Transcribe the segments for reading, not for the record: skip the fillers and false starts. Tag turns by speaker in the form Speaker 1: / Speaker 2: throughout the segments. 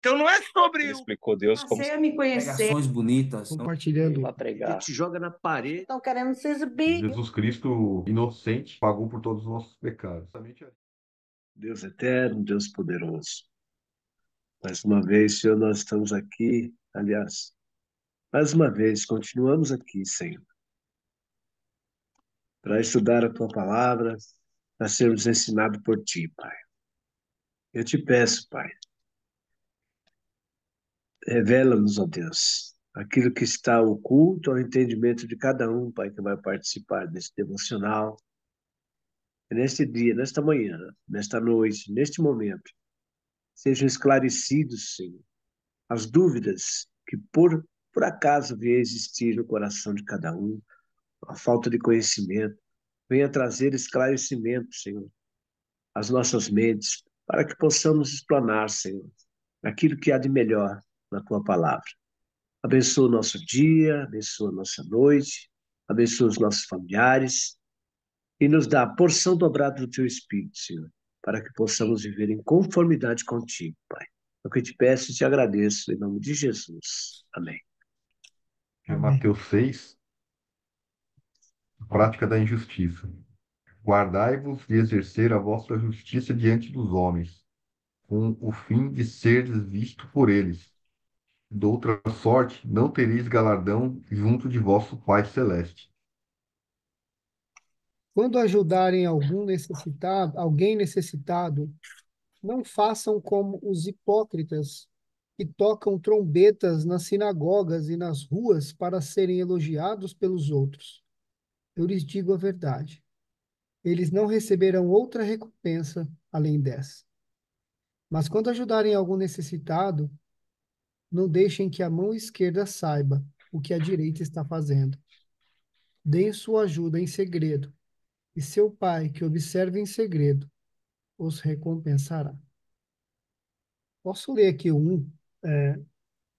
Speaker 1: Então não é sobre
Speaker 2: Ele
Speaker 1: o
Speaker 2: explicou Deus como
Speaker 3: Passei a me conhecer.
Speaker 4: Pregações bonitas, não
Speaker 5: compartilhando.
Speaker 2: para
Speaker 1: que
Speaker 2: pregar.
Speaker 1: te joga na parede.
Speaker 3: Estão querendo se exibir.
Speaker 6: Jesus Cristo, inocente, pagou por todos os nossos pecados.
Speaker 1: Deus eterno, Deus poderoso. Mais uma vez, Senhor, nós estamos aqui, aliás, mais uma vez, continuamos aqui, Senhor, para estudar a tua palavra, para sermos ensinados por ti, Pai. Eu te peço, Pai, revela-nos, ó Deus, aquilo que está oculto ao entendimento de cada um, Pai, que vai participar desse devocional, neste dia, nesta manhã, nesta noite, neste momento, sejam esclarecidos, Senhor, as dúvidas que por acaso venha existir no coração de cada um, a falta de conhecimento, venha trazer esclarecimento, Senhor, às nossas mentes, para que possamos explanar, Senhor, aquilo que há de melhor na tua palavra. Abençoa o nosso dia, abençoa a nossa noite, abençoa os nossos familiares e nos dá a porção dobrada do teu Espírito, Senhor, para que possamos viver em conformidade contigo, Pai. É o que eu te peço e te agradeço, em nome de Jesus. Amém.
Speaker 6: Mateus 6, prática da injustiça. Guardai-vos de exercer a vossa justiça diante dos homens, com o fim de seres visto por eles. De outra sorte, não tereis galardão junto de vosso Pai Celeste.
Speaker 5: Quando ajudarem alguém necessitado, não façam como os hipócritas que tocam trombetas nas sinagogas e nas ruas para serem elogiados pelos outros. Eu lhes digo a verdade. Eles não receberão outra recompensa além dessa. Mas quando ajudarem algum necessitado, não deixem que a mão esquerda saiba o que a direita está fazendo. Deem sua ajuda em segredo, e seu pai, que observa em segredo, os recompensará. Posso ler aqui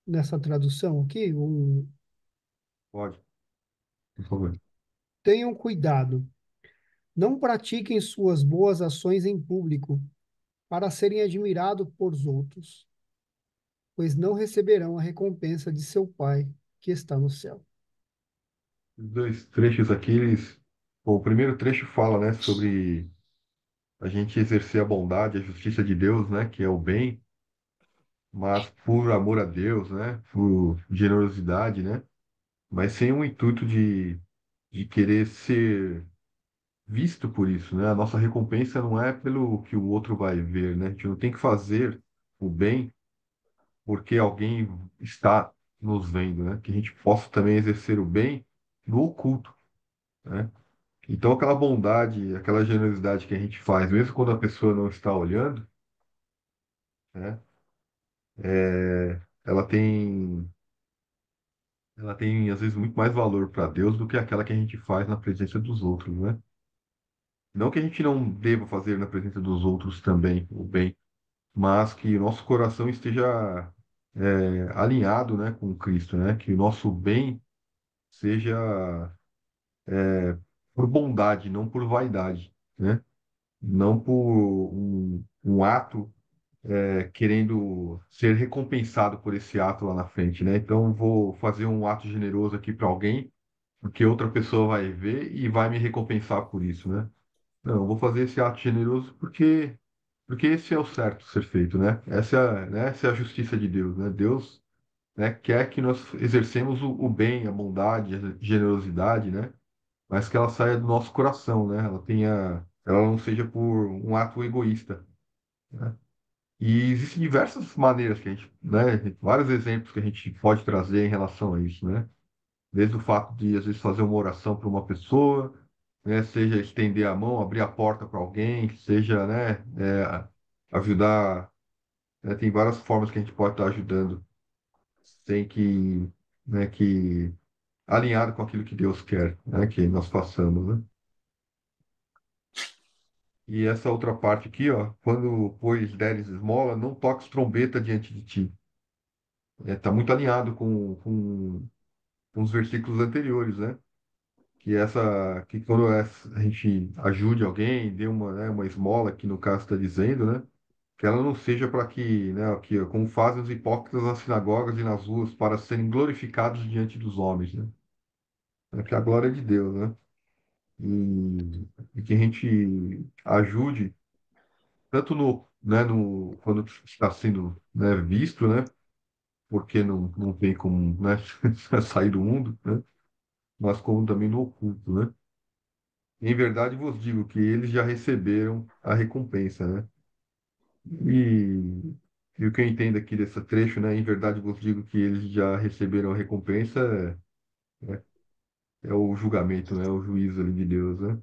Speaker 5: nessa tradução aqui?
Speaker 6: Pode, por favor.
Speaker 5: Tenham cuidado. Não pratiquem suas boas ações em público, para serem admirados por outros, pois não receberão a recompensa de seu Pai que está no céu.
Speaker 6: Os dois trechos aqui, o primeiro trecho fala, né, sobre a gente exercer a bondade, a justiça de Deus, né, que é o bem, mas por amor a Deus, né, por generosidade, né, mas sem o intuito de querer ser visto por isso, né? A nossa recompensa não é pelo que o outro vai ver, né? A gente não tem que fazer o bem porque alguém está nos vendo, né? Que a gente possa também exercer o bem no oculto, né? Então, aquela bondade, aquela generosidade que a gente faz, mesmo quando a pessoa não está olhando, né? Ela ela tem, às vezes, muito mais valor para Deus do que aquela que a gente faz na presença dos outros, né? Não que a gente não deva fazer na presença dos outros também o bem, mas que o nosso coração esteja alinhado, né, com Cristo, né? Que o nosso bem seja por bondade, não por vaidade, né? Não por um ato querendo ser recompensado por esse ato lá na frente, né? Então, vou fazer um ato generoso aqui para alguém, porque outra pessoa vai ver e vai me recompensar por isso, né? Não, eu vou fazer esse ato generoso porque esse é o certo ser feito, né? Essa é a justiça de Deus, né? Deus, né, quer que nós exercemos o bem, a bondade, a generosidade, né? Mas que ela saia do nosso coração, né? Ela não seja por um ato egoísta, né? E existem diversas maneiras que a gente, né? Vários exemplos que a gente pode trazer em relação a isso, né? Desde o fato de, às vezes, fazer uma oração para uma pessoa, né? Seja estender a mão, abrir a porta para alguém, seja, né? Ajudar, né? Tem várias formas que a gente pode estar ajudando sem que alinhado com aquilo que Deus quer, né? Que nós façamos, né? E essa outra parte aqui, ó, quando pois deres esmola, não toques trombeta diante de ti. Tá muito alinhado com os versículos anteriores, né? Que quando a gente ajude alguém, dê uma, né, uma esmola, que no caso está dizendo, né? que ela não seja para que, né, que, como fazem os hipócritas nas sinagogas e nas ruas, para serem glorificados diante dos homens, né? É que a glória é de Deus, né? E que a gente ajude, tanto no, né, no, quando está sendo, né, visto, né? Porque não tem como, né, sair do mundo, né? Mas como também no oculto, né? Em verdade vos digo que eles já receberam a recompensa, né? E, e o que eu entendo aqui desse trecho, né? Em verdade vos digo que eles já receberam a recompensa, é o julgamento, né? O juízo ali de Deus, né?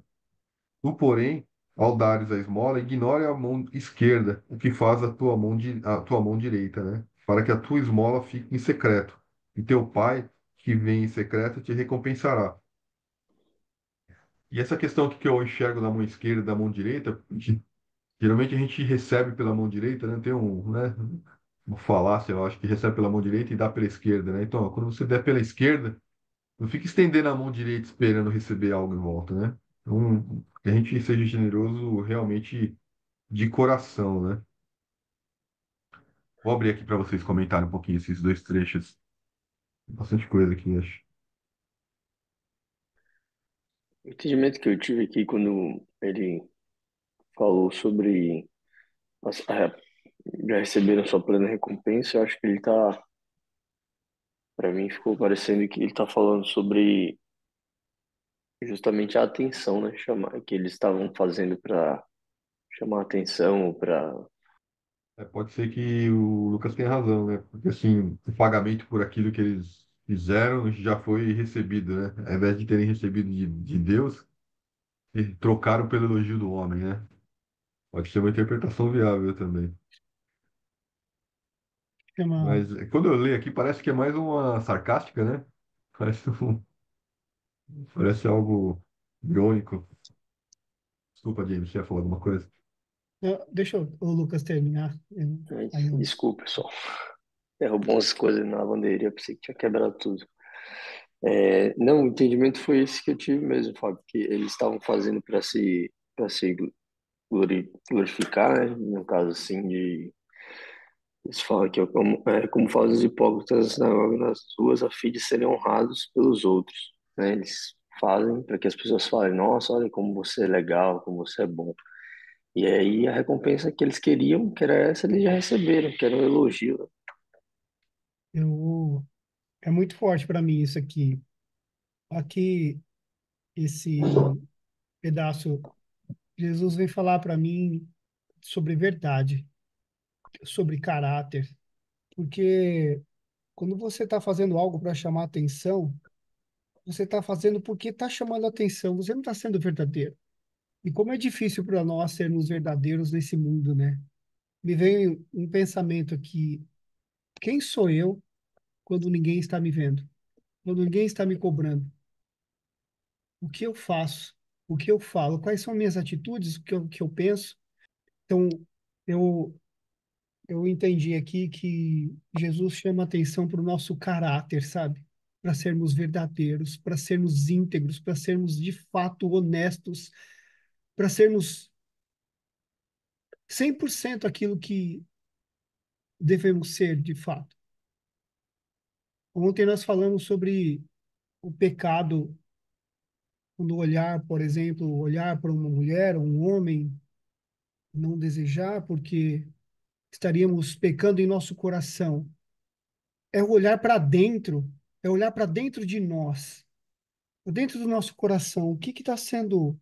Speaker 6: Tu, porém, ao dares a esmola, ignore a mão esquerda, o que faz a tua mão direita, né? Para que a tua esmola fique em secreto. E teu pai, que vem em secreto, te recompensará. E essa questão aqui que eu enxergo da mão esquerda e da mão direita, geralmente a gente recebe pela mão direita, né? Tem um, né? Uma falácia, eu acho, que recebe pela mão direita e dá pela esquerda, né? Então, ó, quando você der pela esquerda, não fica estendendo a mão direita esperando receber algo em volta, né? Então, que a gente seja generoso realmente de coração, né? Vou abrir aqui para vocês comentarem um pouquinho esses dois trechos. Tem bastante coisa aqui, acho.
Speaker 2: O entendimento que eu tive aqui quando ele falou sobre já receberam sua plena recompensa, eu acho que ele tá, para mim ficou parecendo que ele tá falando sobre justamente a atenção, né, chamar que eles estavam fazendo para chamar a atenção, para
Speaker 6: É, pode ser que o Lucas tenha razão, né? Porque assim, o pagamento por aquilo que eles fizeram já foi recebido, né? Ao invés de terem recebido de Deus, eles trocaram pelo elogio do homem, né? Pode ser uma interpretação viável também.
Speaker 5: Chama,
Speaker 6: Mas quando eu leio aqui, parece que é mais uma sarcástica, né? Parece, parece algo irônico. Desculpa, James, você ia falar alguma coisa?
Speaker 5: deixa o Lucas terminar. Aí eu,
Speaker 2: desculpa, pessoal. Derrubou umas coisas na lavanderia, pensei que tinha quebrado tudo. Não, o entendimento foi esse que eu tive mesmo, Fábio, que eles estavam fazendo para se glorificar, né? No caso assim de eles falam que como fazem os hipócritas nas ruas a fim de serem honrados pelos outros, né? Eles fazem para que as pessoas falem, nossa, olha como você é legal, como você é bom. E aí a recompensa que eles queriam, que era essa, eles já receberam, que era um elogio, né?
Speaker 5: eu, é muito forte para mim isso aqui. Aqui, esse pedaço, Jesus vem falar para mim sobre verdade, sobre caráter, porque quando você está fazendo algo para chamar atenção, você está fazendo porque está chamando atenção, você não está sendo verdadeiro. E como é difícil para nós sermos verdadeiros nesse mundo, né? Me vem um pensamento aqui: quem sou eu quando ninguém está me vendo? Quando ninguém está me cobrando? O que eu faço? O que eu falo? Quais são minhas atitudes? O que eu penso? Então, eu, eu entendi aqui que Jesus chama atenção para o nosso caráter, sabe? Para sermos verdadeiros, para sermos íntegros, para sermos de fato honestos, para sermos 100% aquilo que devemos ser de fato. Ontem nós falamos sobre o pecado quando olhar, por exemplo, olhar para uma mulher ou um homem, não desejar, porque estaríamos pecando em nosso coração. É olhar para dentro, é olhar para dentro de nós, dentro do nosso coração. O que está sendo?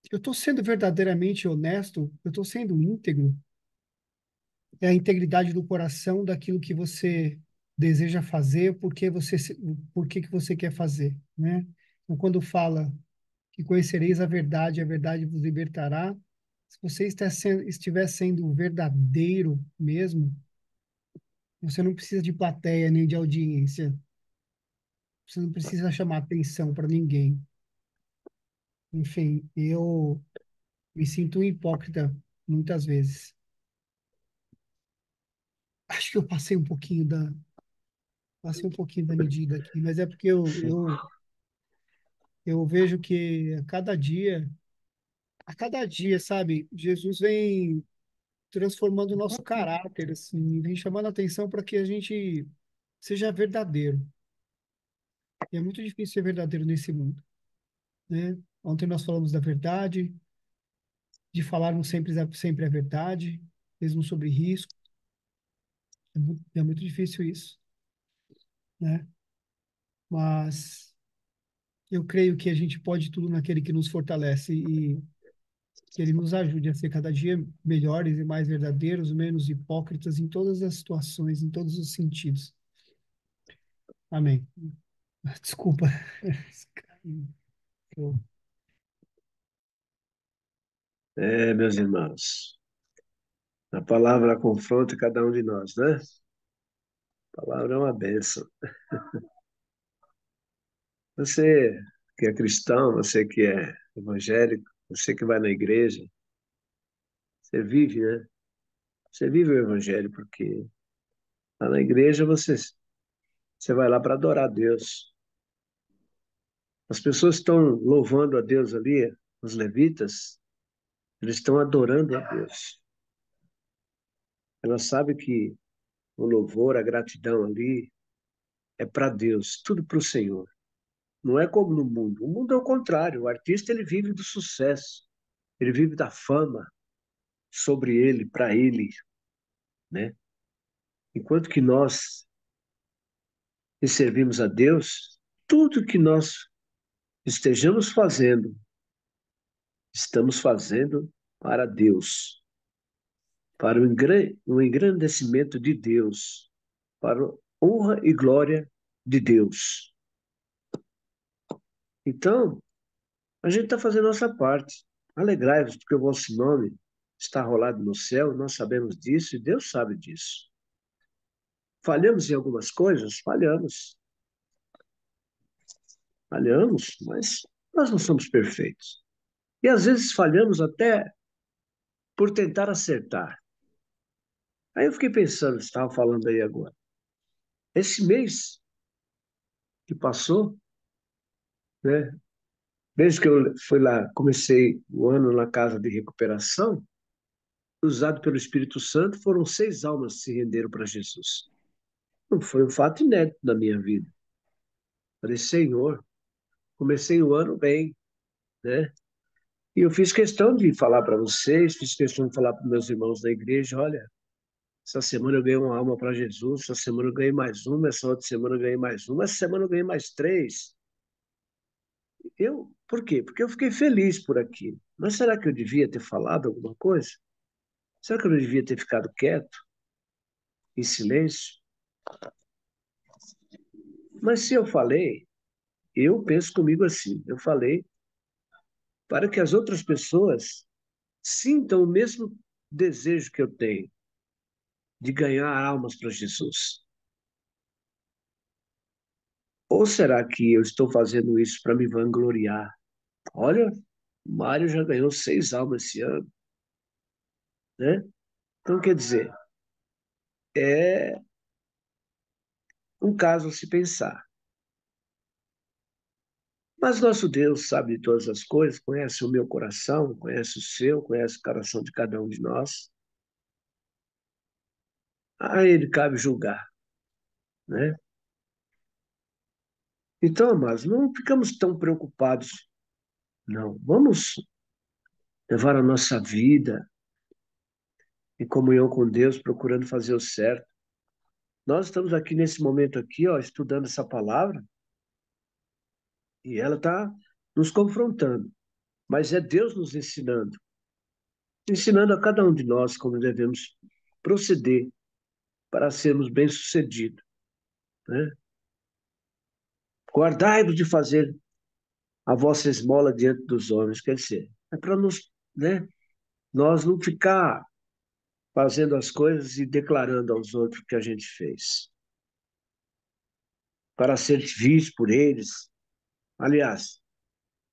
Speaker 5: Eu estou sendo verdadeiramente honesto? Eu estou sendo íntegro? É a integridade do coração daquilo que você deseja fazer, por que você quer fazer, né? Então, quando fala que conhecereis a verdade vos libertará. Se você estiver sendo verdadeiro mesmo, você não precisa de plateia nem de audiência. Você não precisa chamar atenção para ninguém. Enfim, eu me sinto um hipócrita muitas vezes. Acho que eu passei um pouquinho da medida aqui, mas é porque eu vejo que a cada dia, sabe, Jesus vem. transformando o nosso caráter, assim, vem chamando a atenção para que a gente seja verdadeiro. E é muito difícil ser verdadeiro nesse mundo, né? Ontem nós falamos da verdade, de falarmos sempre a verdade, mesmo sobre risco. É muito difícil isso, né? Mas eu creio que a gente pode tudo naquele que nos fortalece e que ele nos ajude a ser cada dia melhores e mais verdadeiros, menos hipócritas em todas as situações, em todos os sentidos. Amém. Desculpa.
Speaker 1: Meus irmãos, a palavra confronta cada um de nós, né? A palavra é uma bênção. Você que é cristão, você que é evangélico, você que vai na igreja, você vive, né? Você vive o evangelho porque lá na igreja você vai lá para adorar a Deus. As pessoas estão louvando a Deus ali, os levitas, eles estão adorando a Deus. Elas sabem que o louvor, a gratidão ali é para Deus, tudo para o Senhor. Não é como no mundo. O mundo é o contrário. O artista ele vive do sucesso, ele vive da fama sobre ele, para ele, né? Enquanto que nós que servimos a Deus, tudo que nós estejamos fazendo, estamos fazendo para Deus, para o engrandecimento de Deus, para a honra e glória de Deus. Então, a gente está fazendo a nossa parte. Alegrai-vos, porque o vosso nome está rolado no céu, nós sabemos disso e Deus sabe disso. Falhamos em algumas coisas? Falhamos, mas nós não somos perfeitos. E às vezes falhamos até por tentar acertar. Aí eu fiquei pensando, você estava falando aí agora. Esse mês que passou, né? Desde que eu fui lá, comecei o ano na casa de recuperação, usado pelo Espírito Santo, foram 6 almas que se renderam para Jesus. Não foi um fato inédito na minha vida. Falei, Senhor, comecei o ano bem, né? E eu fiz questão de falar para vocês, fiz questão de falar para meus irmãos da igreja, olha, essa semana eu ganhei uma alma para Jesus, essa semana eu ganhei mais uma, essa outra semana eu ganhei mais uma, essa semana eu ganhei mais 3. Por quê? Porque eu fiquei feliz por aquilo. Mas será que eu devia ter falado alguma coisa? Será que eu não devia ter ficado quieto, em silêncio? Mas se eu falei, eu penso comigo assim, eu falei para que as outras pessoas sintam o mesmo desejo que eu tenho de ganhar almas para Jesus. Ou será que eu estou fazendo isso para me vangloriar? Olha, Mário já ganhou 6 almas esse ano, né? Então, quer dizer, é um caso a se pensar. Mas nosso Deus sabe de todas as coisas, conhece o meu coração, conhece o seu, conhece o coração de cada um de nós. A ele cabe julgar, né? Então, amados, não ficamos tão preocupados, não. Vamos levar a nossa vida em comunhão com Deus, procurando fazer o certo. Nós estamos aqui nesse momento aqui, ó, estudando essa palavra, e ela está nos confrontando, mas é Deus nos ensinando a cada um de nós como devemos proceder para sermos bem-sucedidos, né? Guardai-vos de fazer a vossa esmola diante dos homens, quer dizer, é para nos, né, nós não ficar fazendo as coisas e declarando aos outros o que a gente fez, para ser visto por eles. Aliás,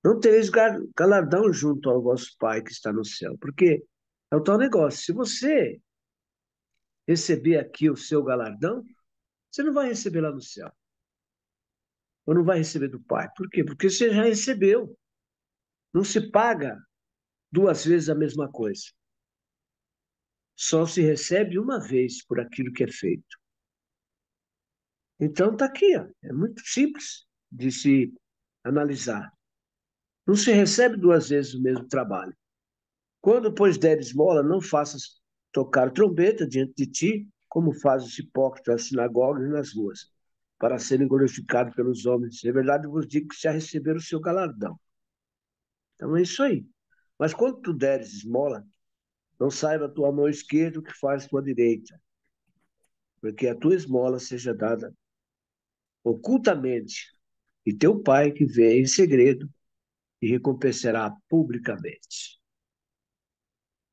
Speaker 1: não tereis galardão junto ao vosso Pai que está no céu, porque é o tal negócio, se você receber aqui o seu galardão, você não vai receber lá no céu, ou não vai receber do Pai. Por quê? Porque você já recebeu. Não se paga 2 vezes a mesma coisa. Só se recebe uma vez por aquilo que é feito. Então está aqui, ó. É muito simples de se analisar. Não se recebe duas vezes o mesmo trabalho. Quando, pois, der esmola, não faças tocar trombeta diante de ti, como faz os hipócritas nas sinagogas e nas ruas, para serem glorificados pelos homens. De verdade, eu vos digo que já receberam o seu galardão. Então é isso aí. Mas quando tu deres esmola, não saiba a tua mão esquerda o que faz a tua direita, porque a tua esmola seja dada ocultamente, e teu pai que vê em segredo e recompensará publicamente.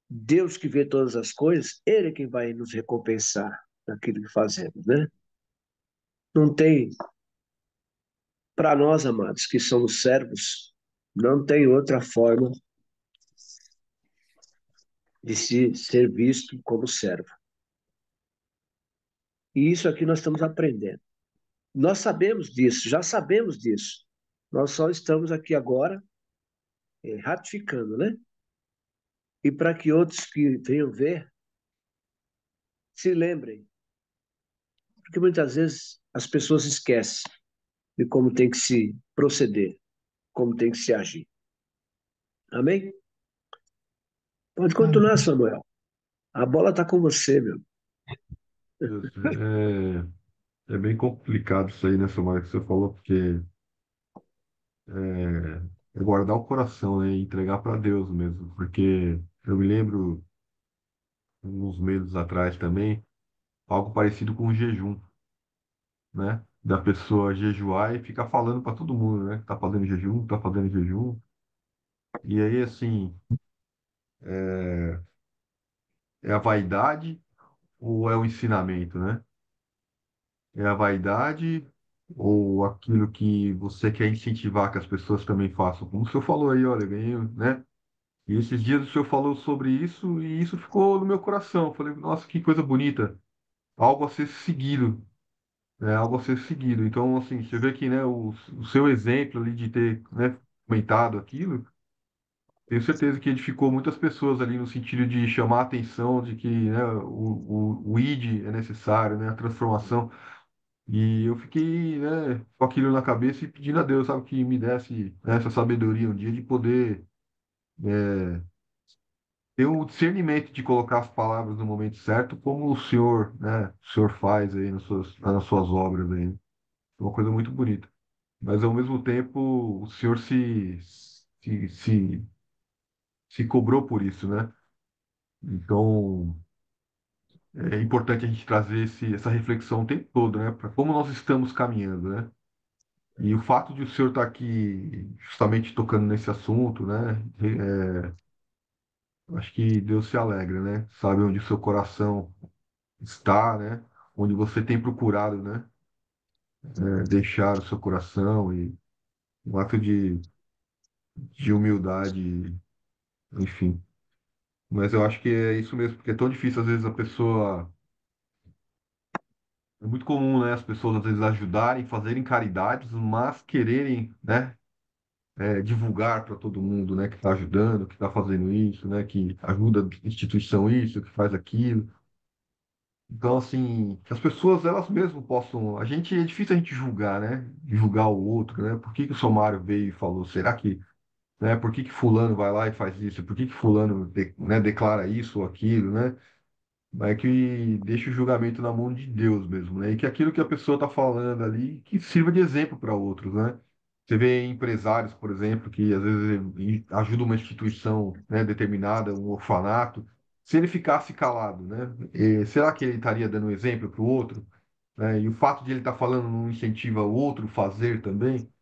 Speaker 1: Deus que vê todas as coisas, Ele é quem vai nos recompensar naquilo que fazemos, né? Não tem, para nós, amados, que somos servos, não tem outra forma de se ser visto como servo. E isso aqui nós estamos aprendendo. Nós sabemos disso, já sabemos disso. Nós só estamos aqui agora ratificando, né? E para que outros que venham ver se lembrem, porque muitas vezes as pessoas esquecem de como tem que se proceder, como tem que se agir. Amém? Pode continuar,
Speaker 5: Amém.
Speaker 1: Samuel. A bola está com você, meu.
Speaker 6: Deus, é bem complicado isso aí, né, Samara, que você falou, porque é guardar o coração, né, e entregar para Deus mesmo, porque eu me lembro, uns meses atrás também, algo parecido com o jejum, né, da pessoa jejuar e ficar falando para todo mundo, né, que tá fazendo jejum, tá fazendo jejum, e aí, assim, é a vaidade ou é o ensinamento, né? É a vaidade ou aquilo que você quer incentivar que as pessoas também façam? Como o senhor falou aí, olha, ganhei, né? E esses dias o senhor falou sobre isso e isso ficou no meu coração. Eu falei, nossa, que coisa bonita. Algo a ser seguido, né? Algo a ser seguido. Então, assim, você vê que, né, o seu exemplo ali de ter, né, comentado aquilo, tenho certeza que edificou muitas pessoas ali no sentido de chamar a atenção de que, né, o ID é necessário, né, a transformação. E eu fiquei, né, com aquilo na cabeça e pedindo a Deus, sabe, que me desse, né, essa sabedoria um dia de poder ter o discernimento de colocar as palavras no momento certo, como o Senhor, né, o Senhor faz aí nas suas obras aí. É uma coisa muito bonita. Mas ao mesmo tempo, o Senhor se, se, se cobrou por isso, né? Então, é importante a gente trazer essa reflexão o tempo todo, né? Para como nós estamos caminhando, né? E o fato de o senhor estar aqui justamente tocando nesse assunto, né? Eu acho que Deus se alegra, né? Sabe onde o seu coração está, né? Onde você tem procurado, né? Deixar o seu coração e um ato de humildade, enfim. Mas eu acho que é isso mesmo, porque é tão difícil às vezes a pessoa. É muito comum, né? As pessoas às vezes ajudarem, fazerem caridades, mas quererem, né? Divulgar para todo mundo, né, que está ajudando, que está fazendo isso, né, que ajuda a instituição isso, que faz aquilo. Então, assim, que as pessoas elas mesmas possam. A gente é difícil a gente julgar, né, julgar o outro, né? Por que que o Somário veio e falou? Será que, né? Por que que fulano vai lá e faz isso? Por que que fulano, né, declara isso ou aquilo, né? É que deixa o julgamento na mão de Deus mesmo, né? E que aquilo que a pessoa está falando ali, que sirva de exemplo para outros, né? Você vê empresários, por exemplo, que às vezes ajudam uma instituição, né, determinada, um orfanato. Se ele ficasse calado, né? Será que ele estaria dando exemplo para o outro? Né? E o fato de ele estar falando não incentiva o outro a fazer também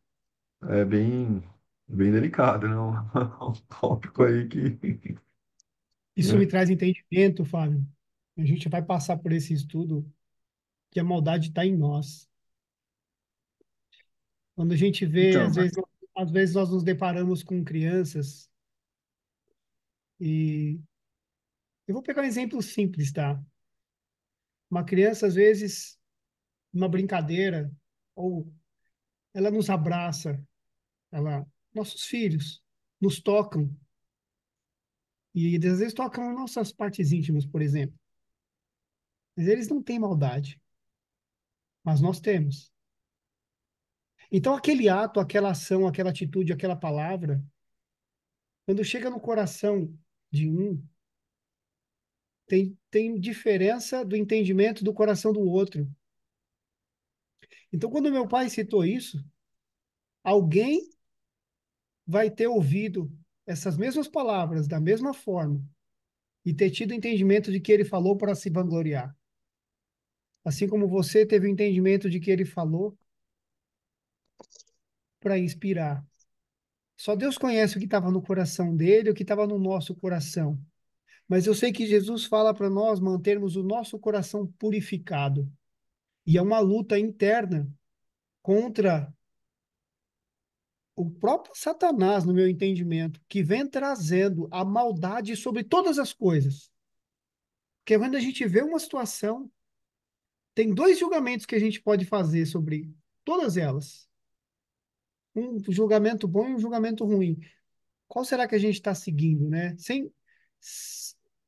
Speaker 6: é bem delicado, né? Um tópico aí que,
Speaker 5: Isso me
Speaker 6: né?
Speaker 5: traz entendimento, Fábio. A gente vai passar por esse estudo que a maldade está em nós. Quando a gente vê,
Speaker 1: Então,
Speaker 5: às vezes nós nos deparamos com crianças e eu vou pegar um exemplo simples, tá? Uma criança, às vezes, numa brincadeira, ou ela nos abraça, nossos filhos nos tocam E às vezes tocam nossas partes íntimas, por exemplo. Mas eles não têm maldade, mas nós temos. Então, aquele ato, aquela ação, aquela atitude, aquela palavra, quando chega no coração de um, tem diferença do entendimento do coração do outro. Então, quando meu pai citou isso, alguém vai ter ouvido essas mesmas palavras da mesma forma e ter tido entendimento de que ele falou para se vangloriar. Assim como você teve o entendimento de que ele falou para inspirar. Só Deus conhece o que estava no coração dele, o que estava no nosso coração. Mas eu sei que Jesus fala para nós mantermos o nosso coração purificado. E é uma luta interna contra o próprio Satanás, no meu entendimento, que vem trazendo a maldade sobre todas as coisas. Porque quando a gente vê uma situação, tem dois julgamentos que a gente pode fazer sobre todas elas. Um julgamento bom e um julgamento ruim. Qual será que a gente está seguindo, né?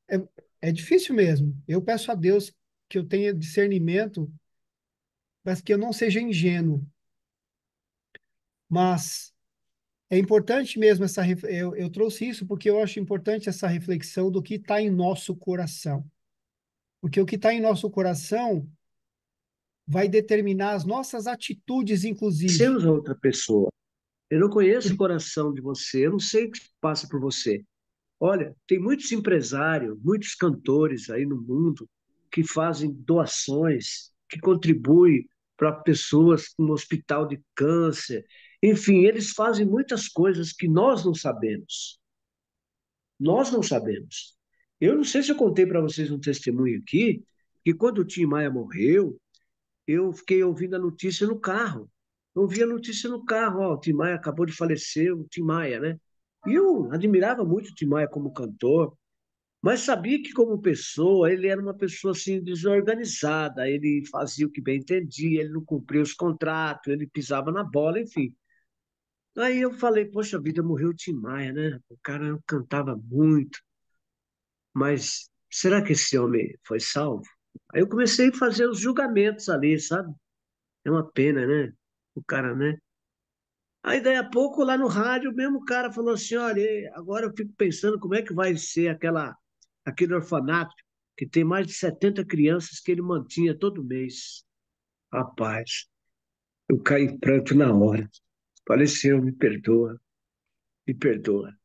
Speaker 5: É, é difícil mesmo. Eu peço a Deus que eu tenha discernimento, mas que eu não seja ingênuo. Mas é importante mesmo eu trouxe isso porque eu acho importante essa reflexão do que está em nosso coração. Porque o que está em nosso coração vai determinar as nossas atitudes, inclusive.
Speaker 1: Conhecemos a outra pessoa. Eu não conheço
Speaker 5: Por-
Speaker 1: o coração de você, eu não sei o que passa por você. Olha, tem muitos empresários, muitos cantores aí no mundo que fazem doações, que contribuem para pessoas no hospital de câncer. Enfim, eles fazem muitas coisas que nós não sabemos. Nós não sabemos. Eu não sei se eu contei para vocês um testemunho aqui, que quando o Tim Maia morreu, eu fiquei ouvindo a notícia no carro. Eu ouvi a notícia no carro, ó, o Tim Maia acabou de falecer, o Tim Maia, né? E eu admirava muito o Tim Maia como cantor, mas sabia que como pessoa, ele era uma pessoa assim desorganizada, ele fazia o que bem entendia, ele não cumpria os contratos, ele pisava na bola, enfim. Aí eu falei, poxa vida, morreu o Tim Maia, né? O cara cantava muito, mas será que esse homem foi salvo? Aí eu comecei a fazer os julgamentos ali, sabe? É uma pena, né? O cara, né? Aí daí a pouco lá no rádio, o mesmo cara falou assim, olha, agora eu fico pensando como é que vai ser aquele orfanato que tem mais de 70 crianças que ele mantinha todo mês. Rapaz, eu caí em pranto na hora. Falei, Senhor, me perdoa, me perdoa.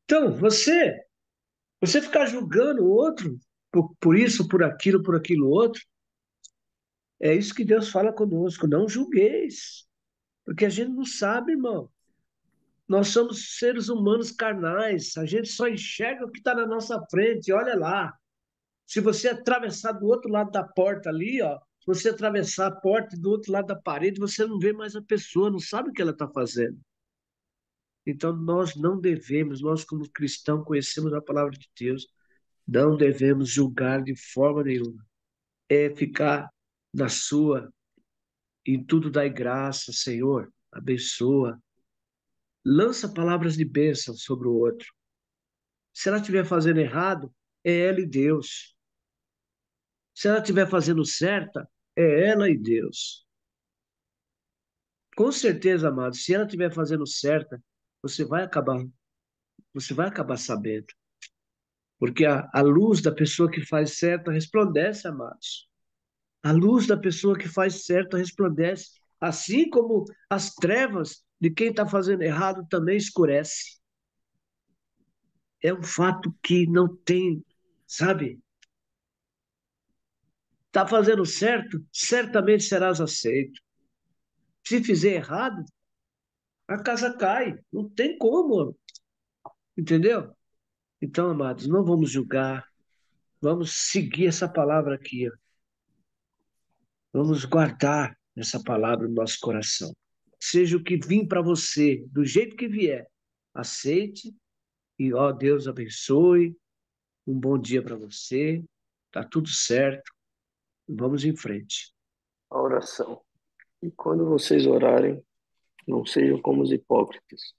Speaker 1: Então, você ficar julgando o outro por isso, por aquilo outro, é isso que Deus fala conosco, não julgueis, porque a gente não sabe, irmão. Nós somos seres humanos carnais, a gente só enxerga o que está na nossa frente, olha lá. Se você atravessar do outro lado da porta ali, ó, se você atravessar a porta do outro lado da parede, você não vê mais a pessoa, não sabe o que ela está fazendo. Então nós não devemos, nós como cristãos conhecemos a palavra de Deus, não devemos julgar de forma nenhuma. É ficar na sua, em tudo dai graça, Senhor, abençoa. Lança palavras de bênção sobre o outro. Se ela estiver fazendo errado, é ela e Deus. Se ela estiver fazendo certa, é ela e Deus. Com certeza, amado, se ela estiver fazendo certa, você vai acabar, você vai acabar sabendo. Porque a luz da pessoa que faz certa resplandece, amados. A luz da pessoa que faz certo resplandece, assim como as trevas de quem está fazendo errado também escurece. É um fato que não tem, sabe? Está fazendo certo, certamente serás aceito. Se fizer errado, a casa cai. Não tem como, entendeu? Então, amados, não vamos julgar. Vamos seguir essa palavra aqui. Ó. Vamos guardar essa palavra no nosso coração. Seja o que vir para você, do jeito que vier, aceite e, ó, Deus abençoe. Um bom dia para você. Tá tudo certo. Vamos em frente.
Speaker 2: A oração. E quando vocês orarem, não sejam como os hipócritas,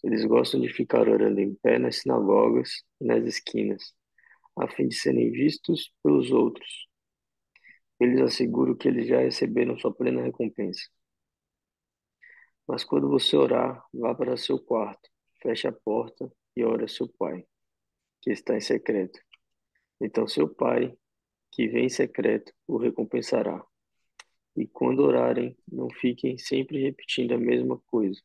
Speaker 2: Eles gostam de ficar orando em pé nas sinagogas e nas esquinas, a fim de serem vistos pelos outros. Eles asseguram que eles já receberam sua plena recompensa. Mas quando você orar, vá para seu quarto, feche a porta e ore a seu pai, que está em secreto. Então seu pai, que vem em secreto, o recompensará. E quando orarem, não fiquem sempre repetindo a mesma coisa,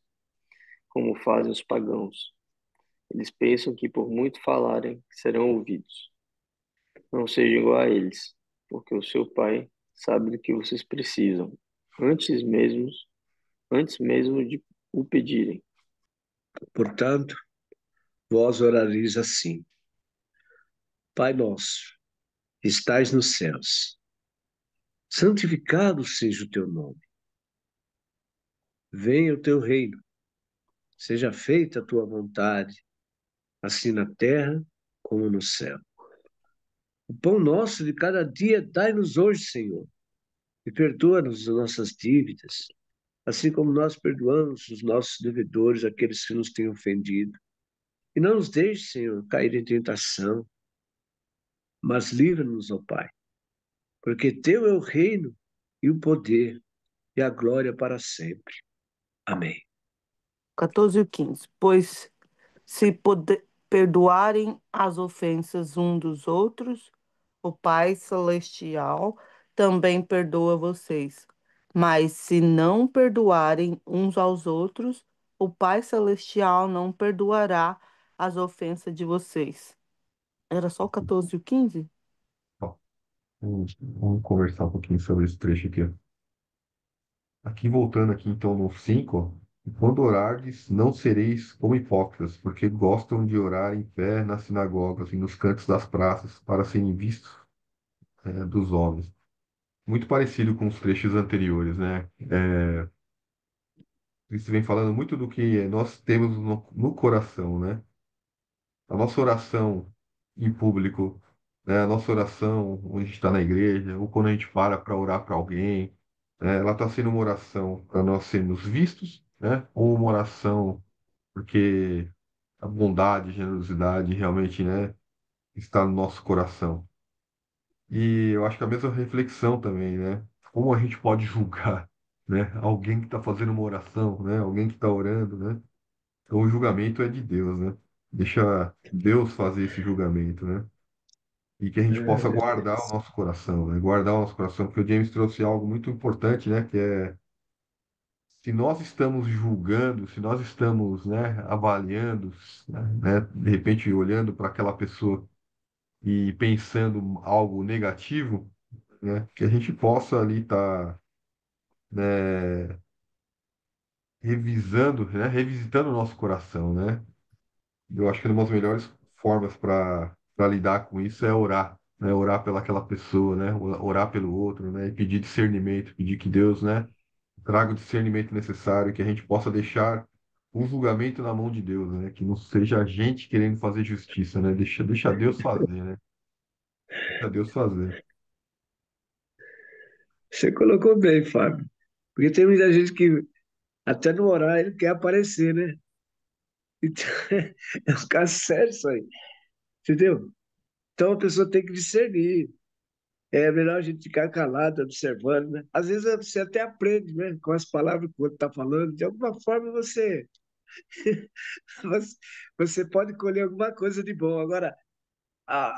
Speaker 2: como fazem os pagãos. Eles pensam que por muito falarem, serão ouvidos. Não sejam igual a eles, porque o seu pai sabe do que vocês precisam, antes mesmo, antes mesmo de o pedirem.
Speaker 1: Portanto, vós orareis assim: Pai nosso, que estais nos céus, santificado seja o teu nome. Venha o teu reino, seja feita a tua vontade, assim na terra como no céu. O pão nosso de cada dia dai-nos hoje, Senhor, e perdoa-nos as nossas dívidas, assim como nós perdoamos os nossos devedores, aqueles que nos têm ofendido. E não nos deixe, Senhor, cair em tentação, mas livra-nos, ó Pai, porque teu é o reino e o poder e a glória para sempre. Amém.
Speaker 3: 14 e 15. Pois se perdoarem as ofensas um dos outros, o Pai Celestial também perdoa vocês. Mas se não perdoarem uns aos outros, o Pai Celestial não perdoará as ofensas de vocês. Era só o 14 e o 15?
Speaker 6: Ó, vamos conversar um pouquinho sobre esse trecho aqui, ó. Aqui voltando aqui então no 5, ó. Quando orardes, não sereis como hipócritas, porque gostam de orar em pé nas sinagogas e nos cantos das praças, para serem vistos, dos homens. Muito parecido com os trechos anteriores, né? Isso vem falando muito do que nós temos no coração, né? A nossa oração em público, né? A nossa oração onde a gente está na igreja, ou quando a gente para orar para alguém, né? Ela está sendo uma oração para nós sermos vistos, né? Ou uma oração porque a bondade, a generosidade realmente, né, está no nosso coração. E eu acho que a mesma reflexão também, né? Como a gente pode julgar, né? Alguém que está fazendo uma oração, né? Alguém que está orando, né? Então o julgamento é de Deus, né? Deixa Deus fazer esse julgamento, né? E que a gente possa guardar o nosso coração, né? Guardar o nosso coração, porque o James trouxe algo muito importante, né? Que é se nós estamos julgando, se nós estamos, né, avaliando, né, de repente olhando para aquela pessoa e pensando algo negativo, né, que a gente possa ali estar, né, revisando, né, revisitando o nosso coração, né? Eu acho que uma das melhores formas para lidar com isso é orar, né? Orar pelaquela pessoa, né? Orar pelo outro, né? E pedir discernimento, pedir que Deus, né, traga o discernimento necessário, que a gente possa deixar o julgamento na mão de Deus, né? Que não seja a gente querendo fazer justiça, né? Deixa Deus fazer, né? Deixa Deus fazer.
Speaker 1: Você colocou bem, Fábio. Porque tem muita gente que, até no orar, ele quer aparecer, né? Então, é um caso sério isso aí, entendeu? Então a pessoa tem que discernir. É melhor a gente ficar calado, observando, né? Às vezes você até aprende, né? Com as palavras que o outro está falando. De alguma forma você você pode colher alguma coisa de bom. Agora, a,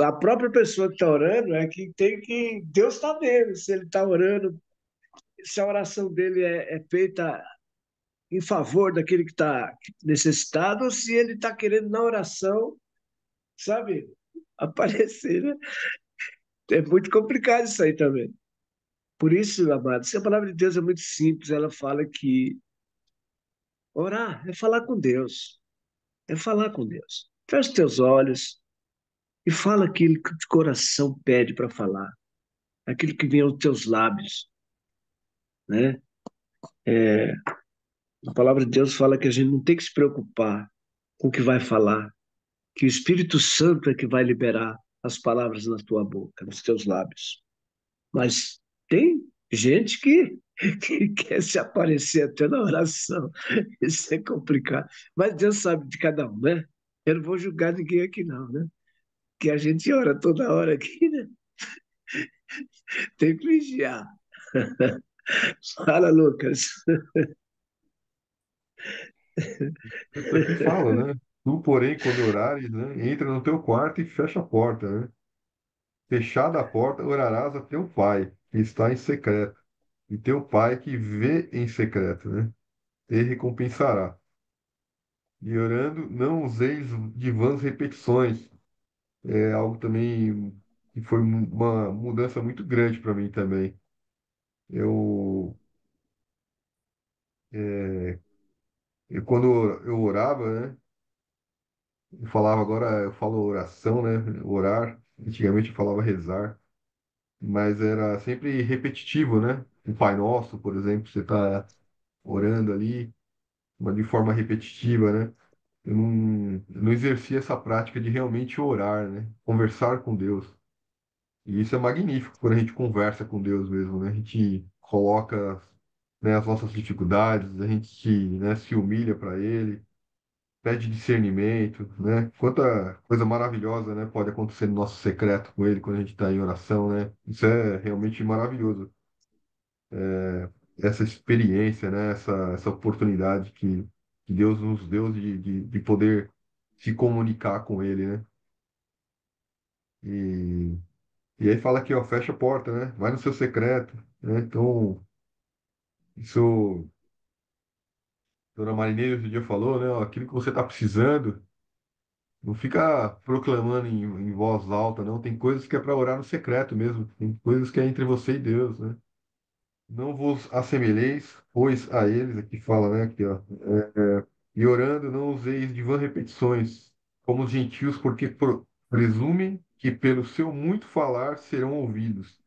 Speaker 1: a própria pessoa que está orando é que tem que. Deus está vendo se ele está orando, se a oração dele é feita em favor daquele que está necessitado, ou se ele está querendo na oração, sabe, aparecer, né? É muito complicado isso aí também. Por isso, amados, a palavra de Deus é muito simples. Ela fala que orar é falar com Deus. É falar com Deus. Fecha os teus olhos e fala aquilo que o coração pede para falar. Aquilo que vem aos teus lábios, né? A palavra de Deus fala que a gente não tem que se preocupar com o que vai falar, que o Espírito Santo é que vai liberar as palavras na tua boca, nos teus lábios. Mas tem Gente que quer se aparecer até na oração. Isso é complicado. Mas Deus sabe de cada um, né? Eu não vou julgar ninguém aqui, não, né? Que a gente ora toda hora aqui, né? Tem que vigiar. Fala, Lucas.
Speaker 6: Isso aqui fala, né? Tu, porém, quando orares, né, entra no teu quarto e fecha a porta, né? Fechada a porta, orarás a teu pai, que está em secreto. E teu pai que vê em secreto, né? Te recompensará. E orando, não useis de vãs repetições. É algo também que foi uma mudança muito grande para mim também. Eu, quando eu orava, né? Eu falava agora, eu falo oração, né? Orar. Antigamente eu falava rezar, mas era sempre repetitivo, né? O Pai Nosso, por exemplo, você está orando ali, mas de forma repetitiva, né? Eu não exercia essa prática de realmente orar, né? Conversar com Deus. E isso é magnífico quando a gente conversa com Deus mesmo, né? A gente coloca, né, as nossas dificuldades, a gente, né, se humilha para Ele, pede discernimento, né? Quanta coisa maravilhosa, né, pode acontecer no nosso secreto com Ele quando a gente está em oração, né? Isso é realmente maravilhoso. Essa experiência, né? Essa oportunidade que Deus nos deu de poder se comunicar com Ele, né? E, e aí fala aqui, ó, fecha a porta, né? Vai no seu secreto, né? Então, isso, Dona Marineira outro dia falou, né? Ó, aquilo que você está precisando, não fica proclamando em voz alta, não. Tem coisas que é para orar no secreto mesmo. Tem coisas que é entre você e Deus, né? Não vos assemelheis, pois a eles, aqui fala, né? Aqui, ó. E orando, não useis de vã repetições, como os gentios, porque presumem que pelo seu muito falar serão ouvidos.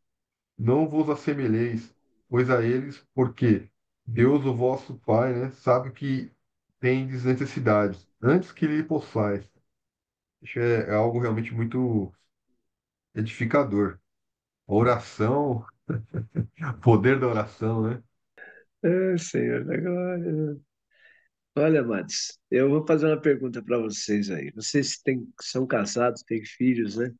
Speaker 6: Não vos assemelheis, pois a eles, porque Deus, o vosso Pai, né, sabe que tendes necessidades, antes que lhe possais. Isso é algo realmente muito edificador. A oração, o poder da oração, né?
Speaker 1: Senhor da glória. Olha, Matos, eu vou fazer uma pergunta para vocês aí. Vocês são casados, têm filhos, né?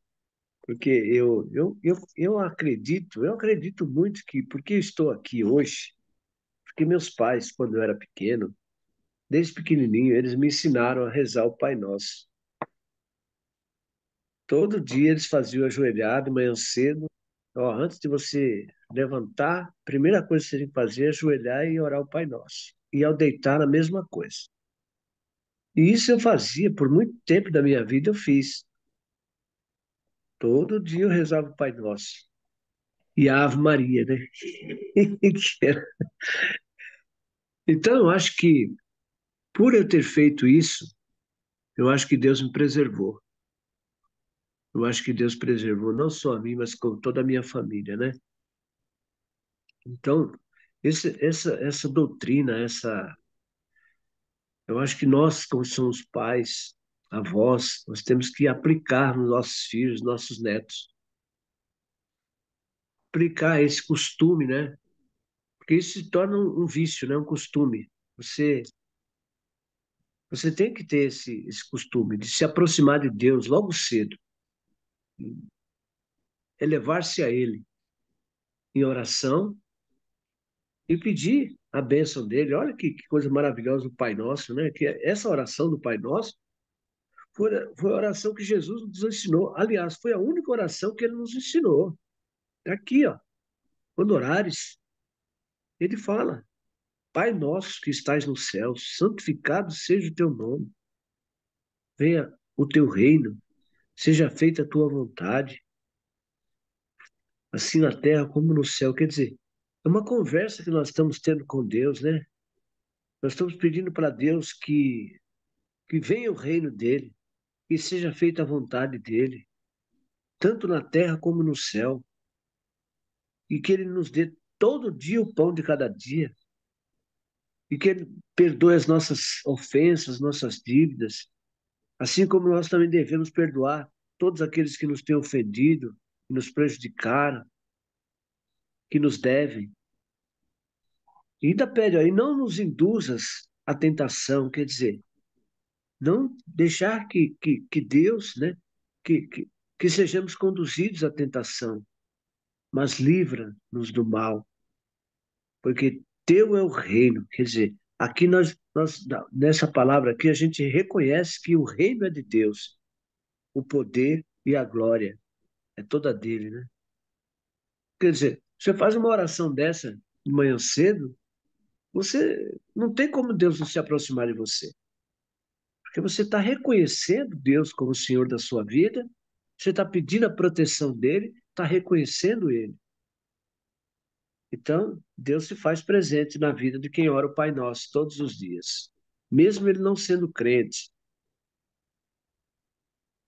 Speaker 1: Porque eu acredito muito que, porque eu estou aqui hoje, porque meus pais, quando eu era pequeno, desde pequenininho, eles me ensinaram a rezar o Pai Nosso. Todo dia eles faziam ajoelhado, manhã cedo. Ó, antes de você levantar, a primeira coisa que você tem que fazer é ajoelhar e orar o Pai Nosso. E ao deitar, a mesma coisa. E isso eu fazia por muito tempo da minha vida, eu fiz. Todo dia eu rezava o Pai Nosso. E a Ave Maria, né? Então, eu acho que, por eu ter feito isso, eu acho que Deus me preservou. Eu acho que Deus preservou não só a mim, mas com toda a minha família, né? Então, essa doutrina, eu acho que nós, como somos pais, avós, nós temos que aplicar nos nossos filhos, nossos netos. Aplicar esse costume, né? Porque isso se torna um vício, né? Um costume. Você, você tem que ter esse costume de se aproximar de Deus logo cedo, elevar-se a Ele em oração e pedir a bênção dele. Olha que coisa maravilhosa do Pai Nosso, né? Que essa oração do Pai Nosso foi a oração que Jesus nos ensinou. Aliás, foi a única oração que ele nos ensinou. Tá aqui, ó. Quando orares, ele fala: Pai nosso que estais no céu, santificado seja o teu nome. Venha o teu reino, seja feita a tua vontade, assim na terra como no céu. Quer dizer, é uma conversa que nós estamos tendo com Deus, né? Nós estamos pedindo para Deus que venha o reino dele, que seja feita a vontade dele, tanto na terra como no céu, e que ele nos dê todo dia o pão de cada dia, e que ele perdoe as nossas ofensas, nossas dívidas, assim como nós também devemos perdoar todos aqueles que nos têm ofendido, que nos prejudicaram. que nos devem. E ainda pede aí, não nos induzas à tentação, quer dizer, não deixar que Deus, né, que, que, que sejamos conduzidos à tentação, mas livra-nos do mal, porque teu é o reino. Quer dizer, aqui nessa palavra aqui, a gente reconhece que o reino é de Deus, o poder e a glória é toda dele, né? Quer dizer, você faz uma oração dessa de manhã cedo, você não tem como Deus não se aproximar de você. Porque você está reconhecendo Deus como o Senhor da sua vida, você está pedindo a proteção dele, está reconhecendo ele. Então, Deus se faz presente na vida de quem ora o Pai Nosso todos os dias. Mesmo ele não sendo crente,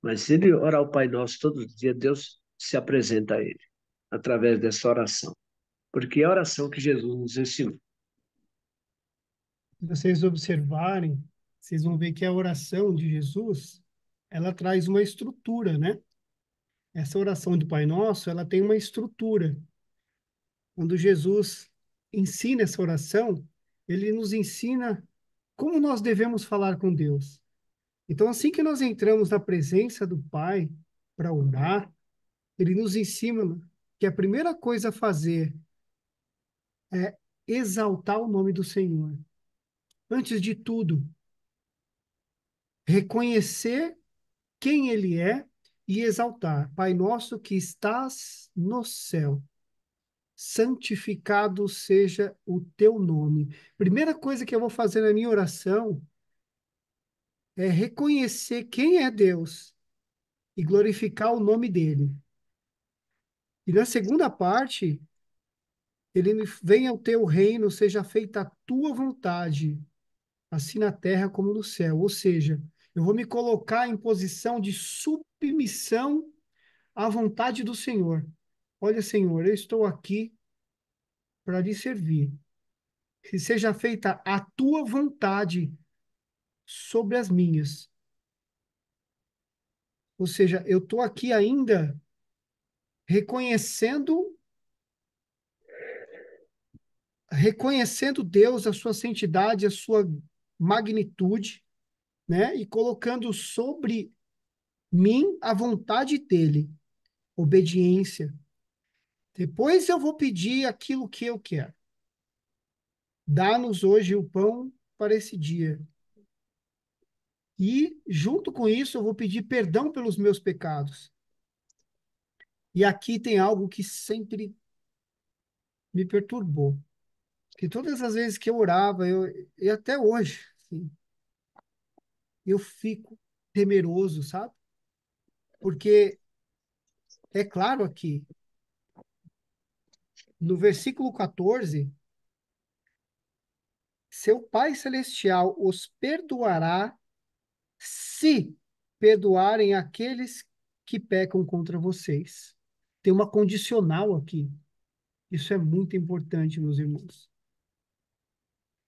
Speaker 1: mas se ele orar o Pai Nosso todos os dias, Deus se apresenta a ele, através dessa oração. Porque é a oração que Jesus nos ensinou.
Speaker 5: Se vocês observarem, vocês vão ver que a oração de Jesus, ela traz uma estrutura, né? Essa oração do Pai Nosso, ela tem uma estrutura. Quando Jesus ensina essa oração, ele nos ensina como nós devemos falar com Deus. Então, assim que nós entramos na presença do Pai para orar, ele nos ensina que a primeira coisa a fazer é exaltar o nome do Senhor. Antes de tudo, reconhecer quem Ele é e exaltar. Pai nosso que estás no céu, santificado seja o teu nome. Primeira coisa que eu vou fazer na minha oração é reconhecer quem é Deus e glorificar o nome dele. E na segunda parte, ele me venha o teu reino, seja feita a tua vontade, assim na terra como no céu. Ou seja, eu vou me colocar em posição de submissão à vontade do Senhor. Olha, Senhor, eu estou aqui para lhe servir. Que seja feita a tua vontade sobre as minhas. Ou seja, eu estou aqui ainda reconhecendo reconhecendo Deus, a sua santidade, a sua magnitude, né? E colocando sobre mim a vontade dele, obediência. Depois eu vou pedir aquilo que eu quero. Dá-nos hoje o pão para esse dia. E, junto com isso, eu vou pedir perdão pelos meus pecados. E aqui tem algo que sempre me perturbou. Que todas as vezes que eu orava, e até hoje, assim, eu fico temeroso, sabe? Porque é claro aqui, no versículo 14, seu Pai Celestial os perdoará se perdoarem aqueles que pecam contra vocês. Tem uma condicional aqui. Isso é muito importante, meus irmãos.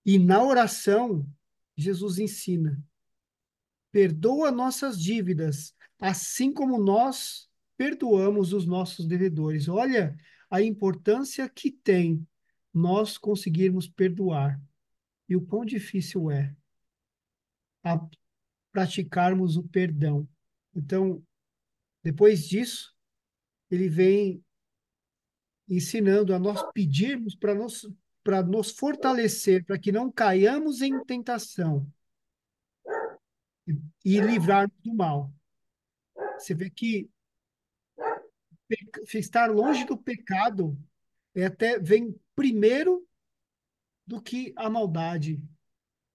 Speaker 5: E na oração, Jesus ensina: perdoa nossas dívidas, assim como nós perdoamos os nossos devedores. Olha a importância que tem nós conseguirmos perdoar e o quão difícil é a praticarmos o perdão. Então, depois disso, ele vem ensinando a nós pedirmos para nos fortalecer, para que não caiamos em tentação e livrar do mal. Você vê que estar longe do pecado até vem primeiro do que a maldade.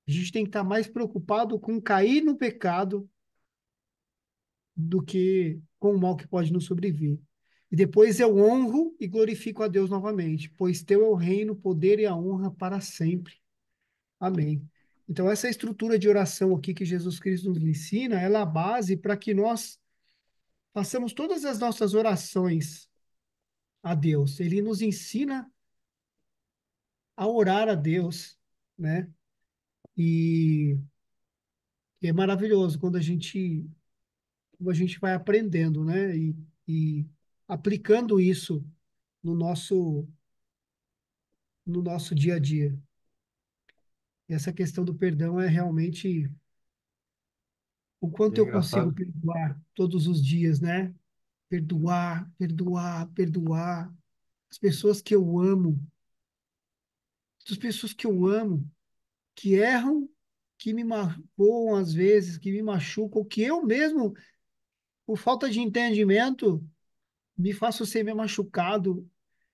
Speaker 5: A gente tem que estar mais preocupado com cair no pecado do que com o mal que pode nos sobreviver. E depois eu honro e glorifico a Deus novamente, pois teu é o reino, o poder e a honra para sempre. Amém. Então, essa estrutura de oração aqui que Jesus Cristo nos ensina, ela é a base para que nós façamos todas as nossas orações a Deus. Ele nos ensina a orar a Deus, né? E é maravilhoso quando a gente vai aprendendo, né? E aplicando isso no nosso no nosso dia a dia. E essa questão do perdão é realmente o
Speaker 6: E
Speaker 5: quanto
Speaker 6: é
Speaker 5: eu consigo
Speaker 6: engraçado.
Speaker 5: perdoar todos os dias, né? Perdoar, perdoar, perdoar. As pessoas que eu amo, as pessoas que eu amo, que erram, que me magoam às vezes, que me machucam, que eu mesmo, por falta de entendimento, me faço ser meio machucado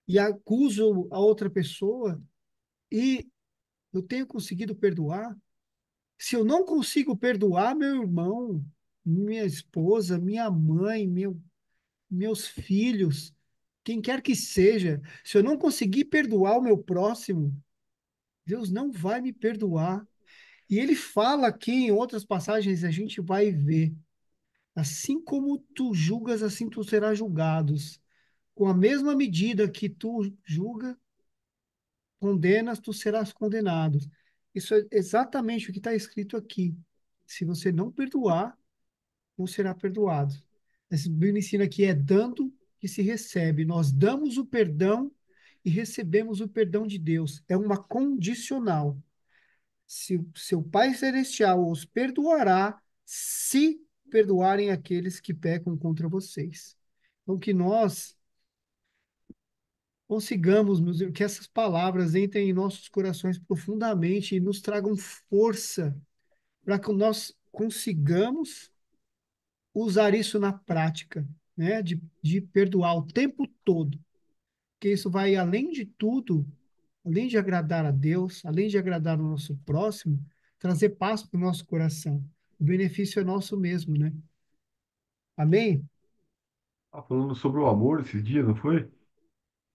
Speaker 5: e acuso a outra pessoa e eu tenho conseguido perdoar. Se eu não consigo perdoar meu irmão, minha esposa, minha mãe, meus filhos, quem quer que seja, se eu não conseguir perdoar o meu próximo, Deus não vai me perdoar. E ele fala aqui em outras passagens, a gente vai ver, assim como tu julgas, assim tu serás julgados. Com a mesma medida que tu julga, condenas, tu serás condenado. Isso é exatamente o que está escrito aqui. Se você não perdoar, não será perdoado. Esse Bíblia ensina que é dando que se recebe. Nós damos o perdão e recebemos o perdão de Deus. É uma condicional. Se seu Pai Celestial os perdoará, se perdoarem aqueles que pecam contra vocês. Então, que nós consigamos, meus irmãos, que essas palavras entrem em nossos corações profundamente e nos tragam força para que nós consigamos usar isso na prática, né? De perdoar o tempo todo, porque isso vai além de tudo, além de agradar a Deus, além de agradar o nosso próximo, trazer paz para o nosso coração. O benefício é nosso mesmo, né? Amém?
Speaker 6: Tava falando sobre o amor esses dias, não foi?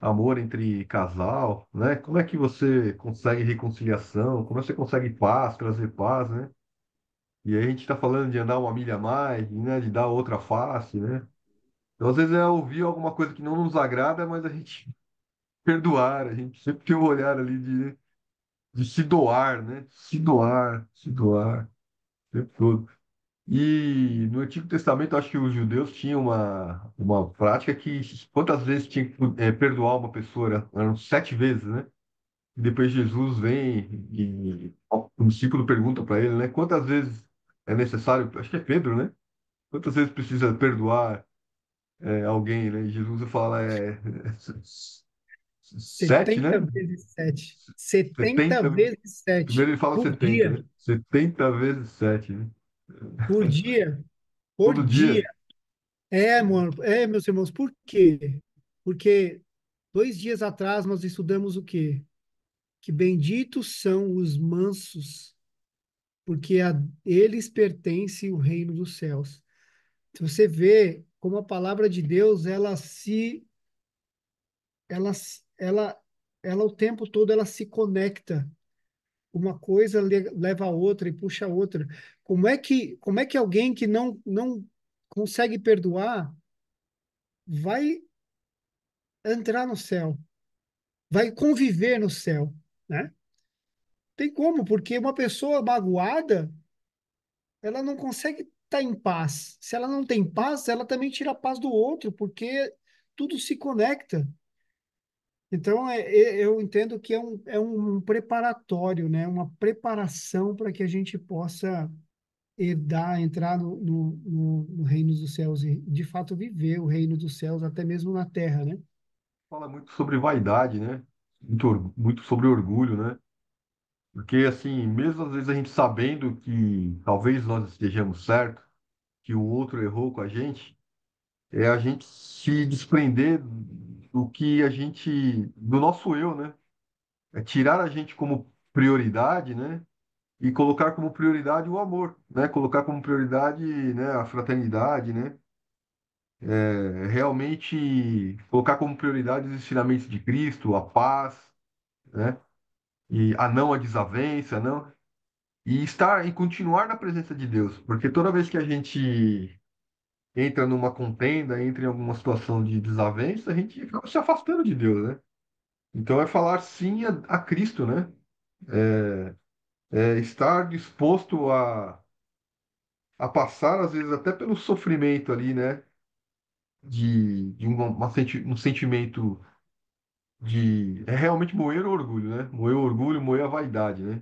Speaker 6: Amor entre casal, né? Como é que você consegue reconciliação? Como é que você consegue paz, trazer paz, né? E aí a gente está falando de andar uma milha a mais, né? De dar outra face, né? Então, às vezes é ouvir alguma coisa que não nos agrada, mas a gente perdoar, a gente sempre tem o olhar ali de se doar, né? Se doar, o tempo todo. E no Antigo Testamento, acho que os judeus tinham uma prática que quantas vezes tinha que perdoar uma pessoa? Eram 7 vezes, né? E depois Jesus vem e o discípulo pergunta para ele, né? Quantas vezes é necessário? Acho que é Pedro, né? Quantas vezes precisa perdoar alguém, né? E Jesus fala 7, né?
Speaker 5: 70 vezes 7. 70
Speaker 6: 70.
Speaker 5: vezes
Speaker 6: Primeiro
Speaker 5: 7
Speaker 6: ele fala
Speaker 5: por
Speaker 6: 70,
Speaker 5: dia.
Speaker 6: né? 70 vezes 7, né?
Speaker 5: Por dia. Por
Speaker 6: Todo
Speaker 5: dia.
Speaker 6: dia.
Speaker 5: É, mano. É, meus irmãos. Por quê? Porque 2 dias atrás nós estudamos o quê? Que benditos são os mansos, porque a eles pertence o reino dos céus. Se você vê como a palavra de Deus, ela, ela, ela o tempo todo ela se conecta. Uma coisa leva a outra e puxa a outra. Como é que alguém que não consegue perdoar vai entrar no céu, vai conviver no céu, né? Tem como, porque uma pessoa magoada, ela não consegue estar em paz. Se ela não tem paz, ela também tira a paz do outro, porque tudo se conecta. Então, eu entendo que é um preparatório, né? Uma preparação para que a gente possa herdar, entrar no reino dos céus e, de fato, viver o reino dos céus, até mesmo na terra, né?
Speaker 6: Fala muito sobre vaidade, né? Muito sobre orgulho, né? Porque, assim, mesmo às vezes a gente sabendo que talvez nós estejamos certos, que o outro errou com a gente, é a gente se desprender do que a gente, do nosso eu, né? É tirar a gente como prioridade, né? E colocar como prioridade o amor, né? Colocar como prioridade, né, a fraternidade, né? Realmente colocar como prioridade os ensinamentos de Cristo, a paz, né? E a não a desavença, não. E estar e continuar na presença de Deus, porque toda vez que a gente entra numa contenda, entra em alguma situação de desavença, a gente acaba se afastando de Deus, né? Então é falar sim a Cristo, né? É estar disposto a passar, às vezes, até pelo sofrimento ali, né? De um sentimento é realmente moer o orgulho, né? Moer o orgulho, moer a vaidade, né?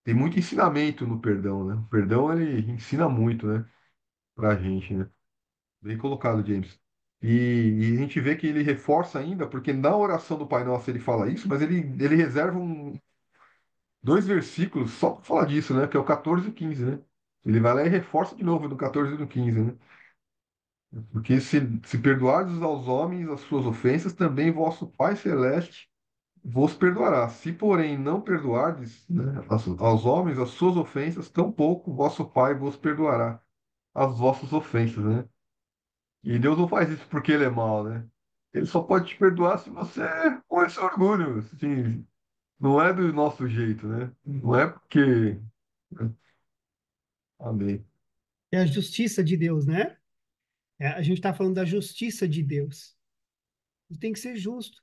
Speaker 6: Tem muito ensinamento no perdão, né? O perdão, ele ensina muito, né? Pra gente, né? Bem colocado, James. E a gente vê que ele reforça ainda, porque na oração do Pai Nosso ele fala isso, mas ele reserva dois versículos só para falar disso, né? Que é o 14 e o 15, né? Ele vai lá e reforça de novo no 14 e no 15, né? Porque se perdoardes aos homens as suas ofensas, também vosso Pai Celeste vos perdoará. Se, porém, não perdoardes, né, aos homens as suas ofensas, tampouco vosso Pai vos perdoará as vossas ofensas, né? E Deus não faz isso porque ele é mau, né? Ele só pode te perdoar se você com esse orgulho, assim, não é do nosso jeito, né? Não é porque. Amém.
Speaker 5: É a justiça de Deus, né? A gente está falando da justiça de Deus. E tem que ser justo.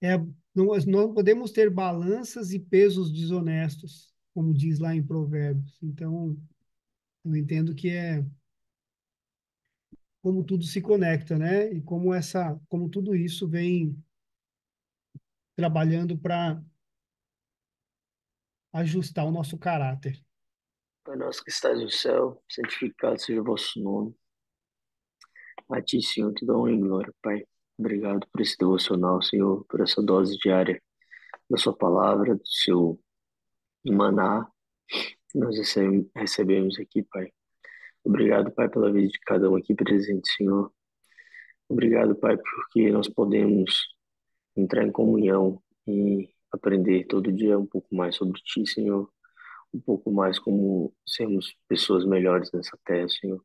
Speaker 5: É, nós não podemos ter balanças e pesos desonestos, como diz lá em Provérbios. Então, eu entendo que é como tudo se conecta, né? E como tudo isso vem trabalhando para ajustar o nosso caráter.
Speaker 2: Pai nosso que estás no céu, santificado seja o vosso nome. A ti, Senhor, te dou honra e glória, Pai. Obrigado por esse devocional, Senhor, por essa dose diária da sua palavra, do seu maná que nós recebemos aqui, Pai. Obrigado, Pai, pela vida de cada um aqui presente, Senhor. Obrigado, Pai, porque nós podemos entrar em comunhão e aprender todo dia um pouco mais sobre Ti, Senhor. Um pouco mais como sermos pessoas melhores nessa terra, Senhor.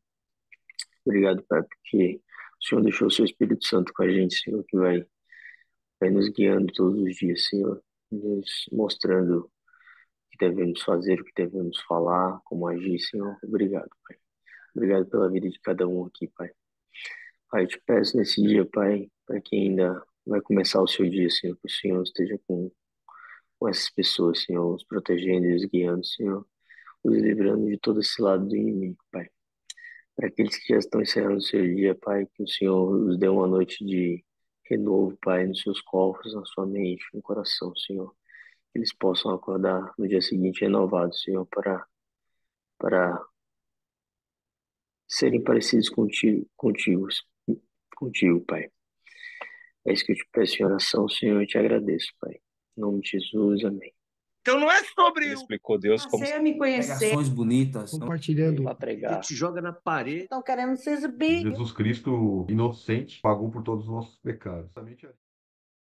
Speaker 2: Obrigado, Pai, porque o Senhor deixou o Seu Espírito Santo com a gente, Senhor, que vai nos guiando todos os dias, Senhor, nos mostrando o que devemos fazer, o que devemos falar, como agir, Senhor. Obrigado, Pai. Obrigado pela vida de cada um aqui, Pai. Pai, eu te peço nesse dia, Pai, para quem ainda vai começar o seu dia, Senhor, que o Senhor esteja com essas pessoas, Senhor, os protegendo e os guiando, Senhor, os livrando de todo esse lado do inimigo, Pai. Para aqueles que já estão encerrando o seu dia, Pai, que o Senhor os dê uma noite de renovo, Pai, nos seus corpos, na sua mente, no coração, Senhor. Que eles possam acordar no dia seguinte renovados, Senhor, para serem parecidos contigo, Pai. É isso que eu te peço em oração, Senhor, eu te agradeço, Pai. Em nome de Jesus, amém.
Speaker 4: Então não é sobre
Speaker 7: Ele explicou Deus como
Speaker 8: Você me conhecer.
Speaker 9: Pregações bonitas.
Speaker 5: Compartilhando.
Speaker 2: Para
Speaker 1: Ele
Speaker 2: pregar.
Speaker 1: te joga na parede.
Speaker 8: Estão querendo se exibir.
Speaker 6: Jesus Cristo, inocente, pagou por todos os nossos pecados.